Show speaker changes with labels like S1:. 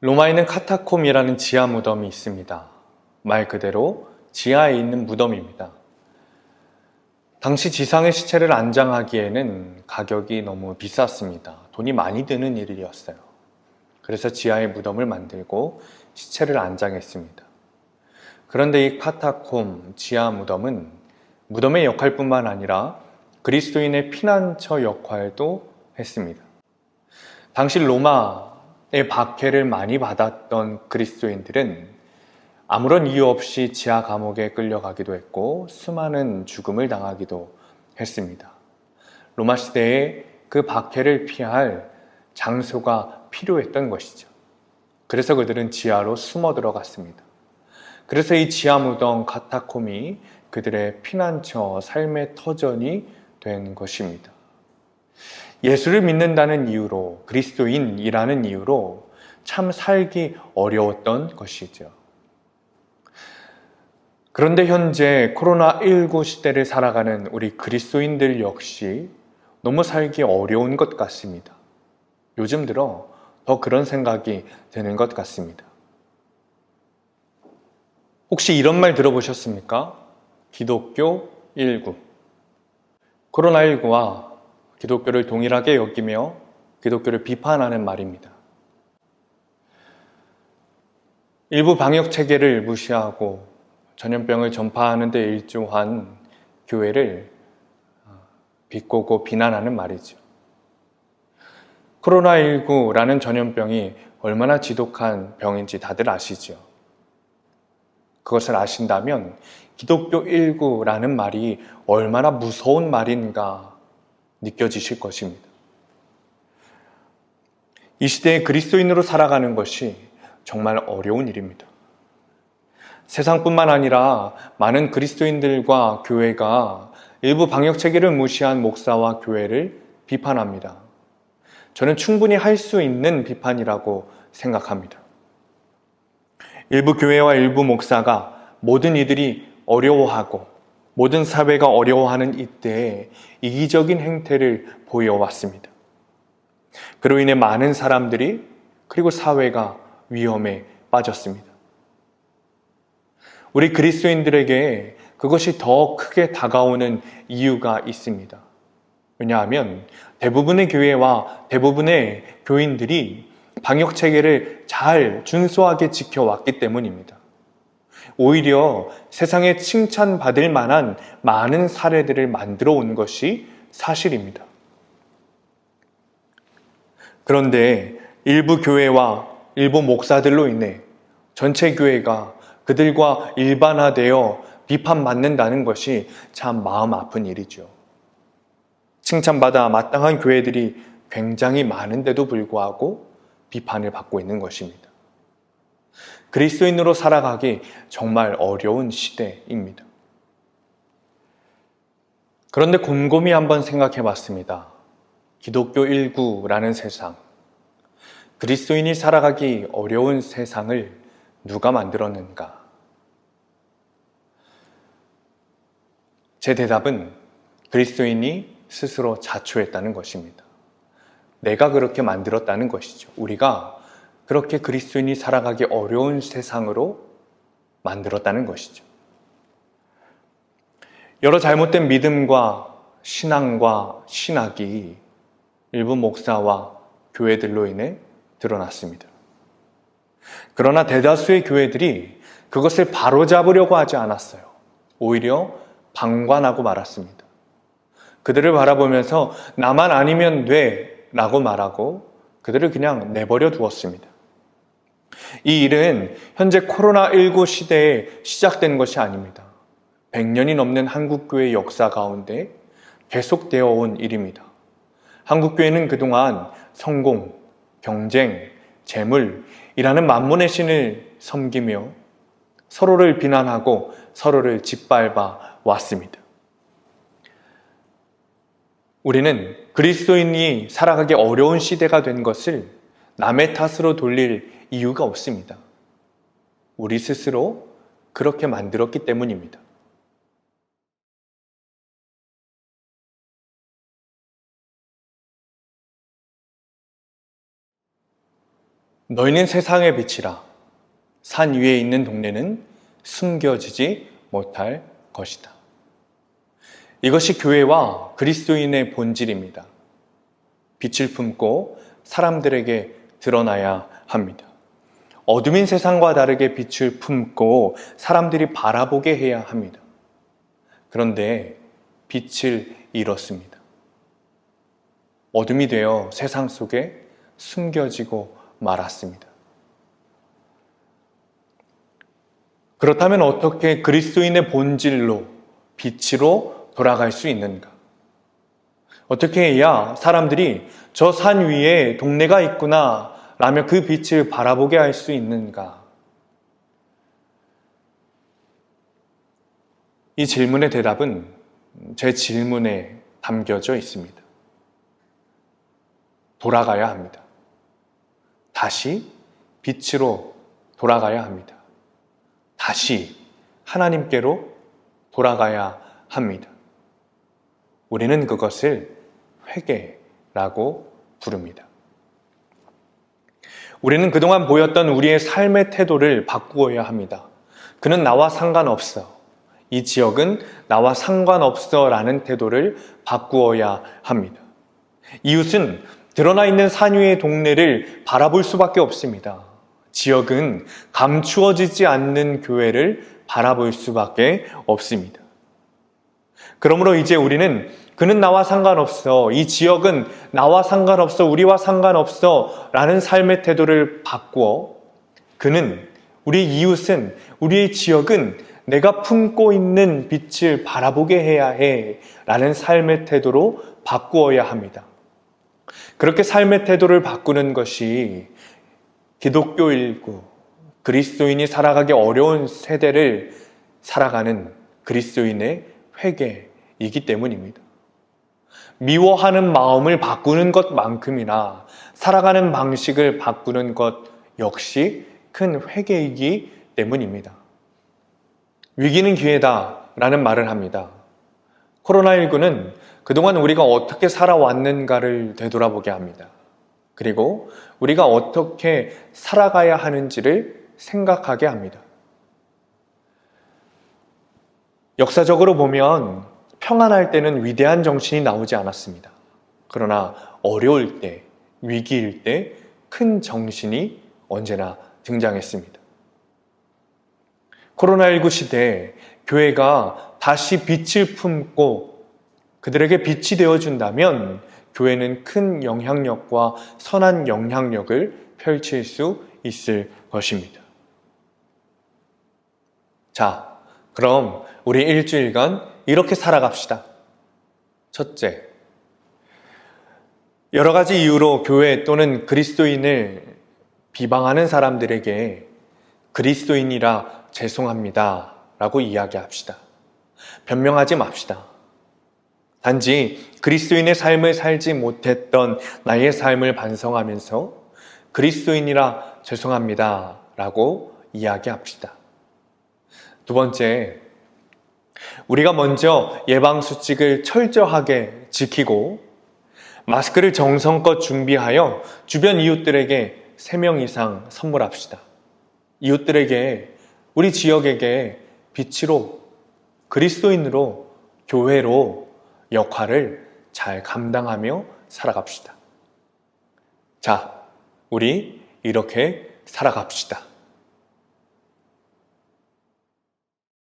S1: 로마에는 카타콤이라는 지하 무덤이 있습니다. 말 그대로 지하에 있는 무덤입니다. 당시 지상의 시체를 안장하기에는 가격이 너무 비쌌습니다. 돈이 많이 드는 일이었어요. 그래서 지하에 무덤을 만들고 시체를 안장했습니다. 그런데 이 카타콤 지하 무덤은 무덤의 역할뿐만 아니라 그리스도인의 피난처 역할도 했습니다. 당시 로마의 박해를 많이 받았던 그리스도인들은 아무런 이유 없이 지하 감옥에 끌려가기도 했고 수많은 죽음을 당하기도 했습니다. 로마 시대에 그 박해를 피할 장소가 필요했던 것이죠. 그래서 그들은 지하로 숨어 들어갔습니다. 그래서 이 지하 무덤 카타콤이 그들의 피난처, 삶의 터전이 된 것입니다. 예수를 믿는다는 이유로, 그리스도인이라는 이유로 참 살기 어려웠던 것이죠. 그런데 현재 코로나19 시대를 살아가는 우리 그리스도인들 역시 너무 살기 어려운 것 같습니다. 요즘 들어 더 그런 생각이 드는 것 같습니다. 혹시 이런 말 들어보셨습니까? 기독교 19. 코로나19와 기독교를 동일하게 여기며 기독교를 비판하는 말입니다. 일부 방역 체계를 무시하고 전염병을 전파하는 데 일조한 교회를 비꼬고 비난하는 말이죠. 코로나19라는 전염병이 얼마나 지독한 병인지 다들 아시죠? 그것을 아신다면 기독교 19라는 말이 얼마나 무서운 말인가 느껴지실 것입니다. 이 시대에 그리스도인으로 살아가는 것이 정말 어려운 일입니다. 세상뿐만 아니라 많은 그리스도인들과 교회가 일부 방역 체계를 무시한 목사와 교회를 비판합니다. 저는 충분히 할 수 있는 비판이라고 생각합니다. 일부 교회와 일부 목사가 모든 이들이 어려워하고 모든 사회가 어려워하는 이때에 이기적인 행태를 보여왔습니다. 그로 인해 많은 사람들이 그리고 사회가 위험에 빠졌습니다. 우리 그리스도인들에게 그것이 더 크게 다가오는 이유가 있습니다. 왜냐하면 대부분의 교회와 대부분의 교인들이 방역 체계를 잘 준수하게 지켜왔기 때문입니다. 오히려 세상에 칭찬받을 만한 많은 사례들을 만들어 온 것이 사실입니다. 그런데 일부 교회와 일부 목사들로 인해 전체 교회가 그들과 일반화되어 비판받는다는 것이 참 마음 아픈 일이죠. 칭찬받아 마땅한 교회들이 굉장히 많은데도 불구하고 비판을 받고 있는 것입니다. 그리스도인으로 살아가기 정말 어려운 시대입니다. 그런데 곰곰이 한번 생각해 봤습니다. 기독교 19라는 세상, 그리스도인이 살아가기 어려운 세상을 누가 만들었는가? 제 대답은 그리스도인이 스스로 자초했다는 것입니다. 내가 그렇게 만들었다는 것이죠. 우리가 그렇게 그리스도인이 살아가기 어려운 세상으로 만들었다는 것이죠. 여러 잘못된 믿음과 신앙과 신학이 일부 목사와 교회들로 인해 드러났습니다. 그러나 대다수의 교회들이 그것을 바로잡으려고 하지 않았어요. 오히려 방관하고 말았습니다. 그들을 바라보면서 나만 아니면 돼 라고 말하고 그들을 그냥 내버려 두었습니다. 이 일은 현재 코로나19 시대에 시작된 것이 아닙니다. 100년이 넘는 한국교회 역사 가운데 계속되어 온 일입니다. 한국교회는 그동안 성공, 경쟁, 재물이라는 만문의 신을 섬기며 서로를 비난하고 서로를 짓밟아 왔습니다. 우리는 그리스도인이 살아가기 어려운 시대가 된 것을 남의 탓으로 돌릴 이유가 없습니다. 우리 스스로 그렇게 만들었기 때문입니다. 너희는 세상의 빛이라. 산 위에 있는 동네는 숨겨지지 못할 것이다. 이것이 교회와 그리스도인의 본질입니다. 빛을 품고 사람들에게 드러나야 합니다. 어둠인 세상과 다르게 빛을 품고 사람들이 바라보게 해야 합니다. 그런데 빛을 잃었습니다. 어둠이 되어 세상 속에 숨겨지고 말았습니다. 그렇다면 어떻게 그리스도인의 본질로 빛으로 돌아갈 수 있는가? 어떻게 해야 사람들이 저 산 위에 동네가 있구나 라며 그 빛을 바라보게 할 수 있는가? 이 질문의 대답은 제 질문에 담겨져 있습니다. 돌아가야 합니다. 다시 빛으로 돌아가야 합니다. 다시 하나님께로 돌아가야 합니다. 우리는 그것을 회개라고 부릅니다. 우리는 그동안 보였던 우리의 삶의 태도를 바꾸어야 합니다. 그는 나와 상관없어. 이 지역은 나와 상관없어 라는 태도를 바꾸어야 합니다. 이웃은 드러나 있는 산 위의 동네를 바라볼 수밖에 없습니다. 지역은 감추어지지 않는 교회를 바라볼 수밖에 없습니다. 그러므로 이제 우리는 그는 나와 상관없어, 이 지역은 나와 상관없어, 우리와 상관없어 라는 삶의 태도를 바꾸어 그는, 우리 이웃은, 우리의 지역은 내가 품고 있는 빛을 바라보게 해야 해 라는 삶의 태도로 바꾸어야 합니다. 그렇게 삶의 태도를 바꾸는 것이 기독교일구, 그리스도인이 살아가기 어려운 세대를 살아가는 그리스도인의 회개이기 때문입니다. 미워하는 마음을 바꾸는 것만큼이나 살아가는 방식을 바꾸는 것 역시 큰 회개이기 때문입니다. 위기는 기회다 라는 말을 합니다. 코로나19는 그동안 우리가 어떻게 살아왔는가를 되돌아보게 합니다. 그리고 우리가 어떻게 살아가야 하는지를 생각하게 합니다. 역사적으로 보면 평안할 때는 위대한 정신이 나오지 않았습니다. 그러나 어려울 때, 위기일 때 큰 정신이 언제나 등장했습니다. 코로나19 시대에 교회가 다시 빛을 품고 그들에게 빛이 되어준다면 교회는 큰 영향력과 선한 영향력을 펼칠 수 있을 것입니다. 자, 그럼 우리 일주일간 이렇게 살아갑시다. 첫째, 여러 가지 이유로 교회 또는 그리스도인을 비방하는 사람들에게 그리스도인이라 죄송합니다 라고 이야기합시다. 변명하지 맙시다. 단지 그리스도인의 삶을 살지 못했던 나의 삶을 반성하면서 그리스도인이라 죄송합니다 라고 이야기합시다. 두 번째, 우리가 먼저 예방수칙을 철저하게 지키고 마스크를 정성껏 준비하여 주변 이웃들에게 3명 이상 선물합시다. 이웃들에게, 우리 지역에게 빛으로, 그리스도인으로, 교회로 역할을 잘 감당하며 살아갑시다. 자, 우리 이렇게 살아갑시다.